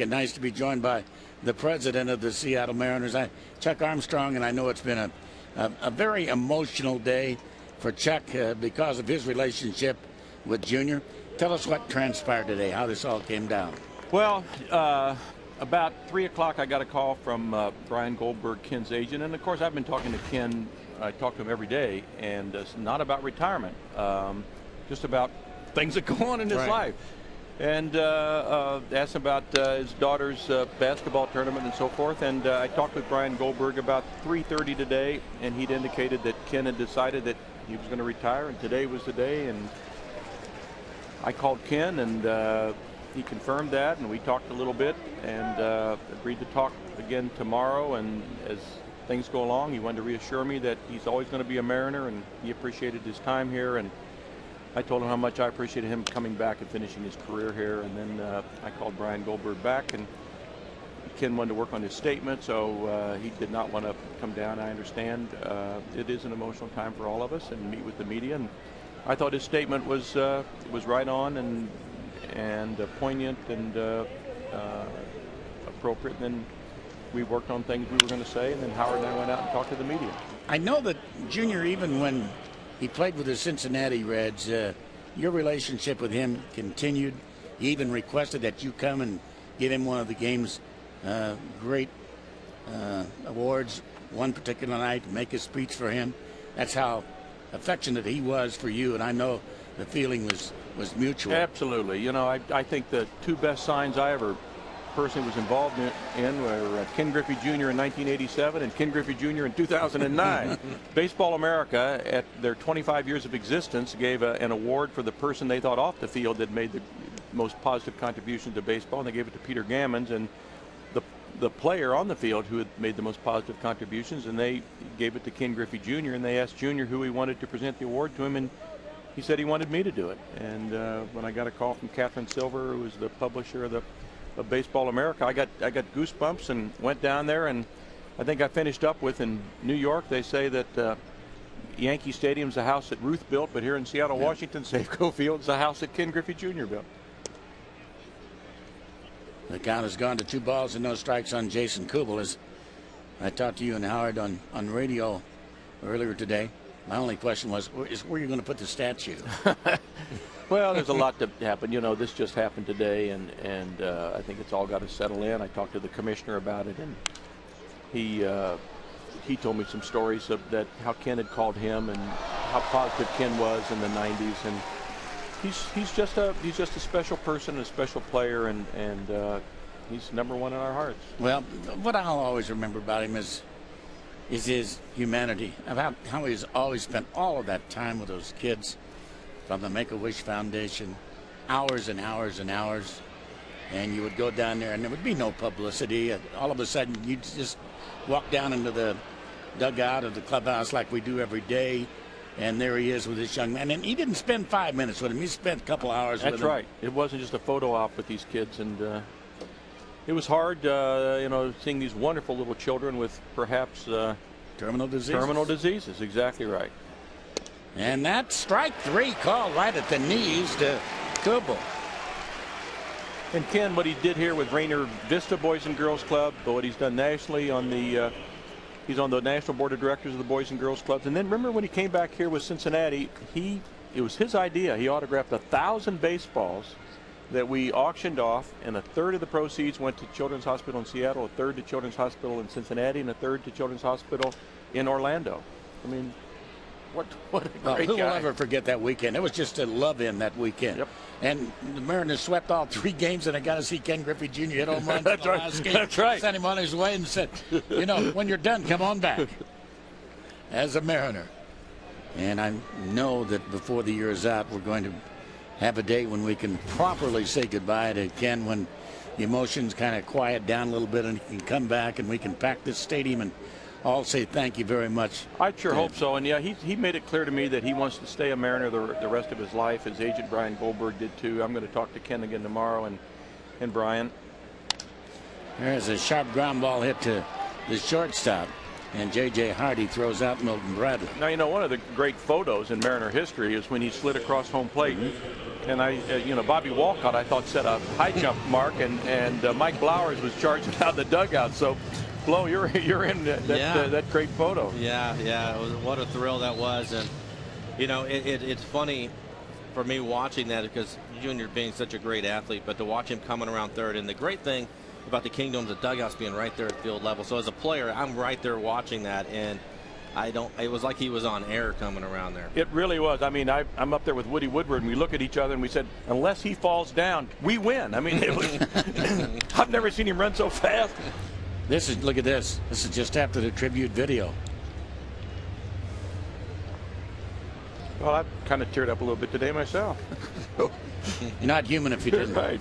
Nice to be joined by the president of the Seattle Mariners, Chuck Armstrong, and I know it's been a very emotional day for Chuck because of his relationship with Junior. Tell us what transpired today, how this all came down. Well, about 3 o'clock, I got a call from Brian Goldberg, Ken's agent, and of course I've been talking to Ken. I talk to him every day, and it's not about retirement, just about things that go on in his life. And asked about his daughter's basketball tournament and so forth. And I talked with Brian Goldberg about 3:30 today, and he'd indicated that Ken had decided that he was going to retire, and today was the day. And I called Ken, and he confirmed that, and we talked a little bit, and agreed to talk again tomorrow. And as things go along, he wanted to reassure me that he's always going to be a Mariner, and he appreciated his time here. And I told him how much I appreciated him coming back and finishing his career here. And then I called Brian Goldberg back, and Ken wanted to work on his statement, so he did not want to come down. I understand it is an emotional time for all of us, and meet with the media. And I thought his statement was right on and poignant and appropriate. And then we worked on things we were going to say, and then Howard and I went out and talked to the media. I know that Junior, even when he played with the Cincinnati Reds, your relationship with him continued. He even requested that you come and give him one of the game's great awards one particular night, make a speech for him. That's how affectionate he was for you, and I know the feeling was mutual. Absolutely. You know, I think the two best signs I ever personally was involved in were Ken Griffey Jr. in 1987 and Ken Griffey Jr. in 2009. Baseball America, at their 25 years of existence, gave an award for the person they thought off the field that made the most positive contribution to baseball, and they gave it to Peter Gammons, and the player on the field who had made the most positive contributions, and they gave it to Ken Griffey Jr., and they asked Jr. who he wanted to present the award to him, and he said he wanted me to do it. And when I got a call from Catherine Silver, who was the publisher of Baseball America, I got goosebumps and went down there, and I think I finished up with, in New York, they say that Yankee Stadium's a house that Ruth built, but here in Seattle, Washington, Safeco Field's a house that Ken Griffey Jr. built. The count has gone to 2 balls and no strikes on Jason Kubel. As I talked to you and Howard on radio earlier today, my only question was, where are you going to put the statue? Well, there's a lot to happen. You know, this just happened today, and I think it's all got to settle in. I talked to the commissioner about it, and he told me some stories of that, how Ken had called him and how positive Ken was in the 90s, and he's just a special person, a special player, and he's #1 in our hearts. Well, what I'll always remember about him is his humanity, about how he's always spent all of that time with those kids from the Make-A-Wish Foundation, hours and hours and hours, and you would go down there and there would be no publicity. All of a sudden you'd just walk down into the dugout of the clubhouse like we do every day, and there he is with this young man. And he didn't spend 5 minutes with him, he spent a couple hours with him. That's right. It wasn't just a photo op with these kids, and it was hard, you know, seeing these wonderful little children with perhaps terminal diseases. Terminal diseases, exactly right. And that strike 3 called right at the knees to Kubel. And Ken, what he did here with Rainier Vista Boys and Girls Club, but what he's done nationally on the he's on the National Board of Directors of the Boys and Girls Clubs. And then remember when he came back here with Cincinnati, it was his idea. He autographed 1,000 baseballs that we auctioned off, and 1/3 of the proceeds went to Children's Hospital in Seattle, 1/3 to Children's Hospital in Cincinnati, and 1/3 to Children's Hospital in Orlando. I mean, what a great who guy. will ever forget that weekend? It was just a love-in that weekend. Yep. And the Mariners swept all 3 games, and I got to see Ken Griffey Jr. hit home run. That's right. Last game. That's right. Sent him on his way and said, you know, when you're done, come on back as a Mariner. And I know that before the year is out, we're going to have a day when we can properly say goodbye to Ken, when the emotions kind of quiet down a little bit and he can come back and we can pack this stadium and all say thank you very much. I sure hope so. And yeah, he made it clear to me that he wants to stay a Mariner the rest of his life. His agent Brian Goldberg did too. I'm going to talk to Ken again tomorrow, and Brian. There's a sharp ground ball hit to the shortstop. and J.J. Hardy throws out Milton Bradley. Now, you know, one of the great photos in Mariner history is when he slid across home plate. And Bobby Walcott, I thought, set a high jump mark, and Mike Blowers was charging out the dugout. So, Flo, you're in that great photo. Yeah. What a thrill that was. And, you know, it's funny for me watching that because Junior being such a great athlete, but to watch him coming around third. And the great thing about the Kingdoms, the dugouts being right there at field level. So as a player, I'm right there watching that, and it was like he was on air coming around there. It really was. I mean, I'm up there with Woody Woodward, and we look at each other and we said, unless he falls down, we win. I mean, it was, I've never seen him run so fast. Look at this. This is just after the tribute video. Well, I kind of teared up a little bit today myself. You're not human if you didn't. Right.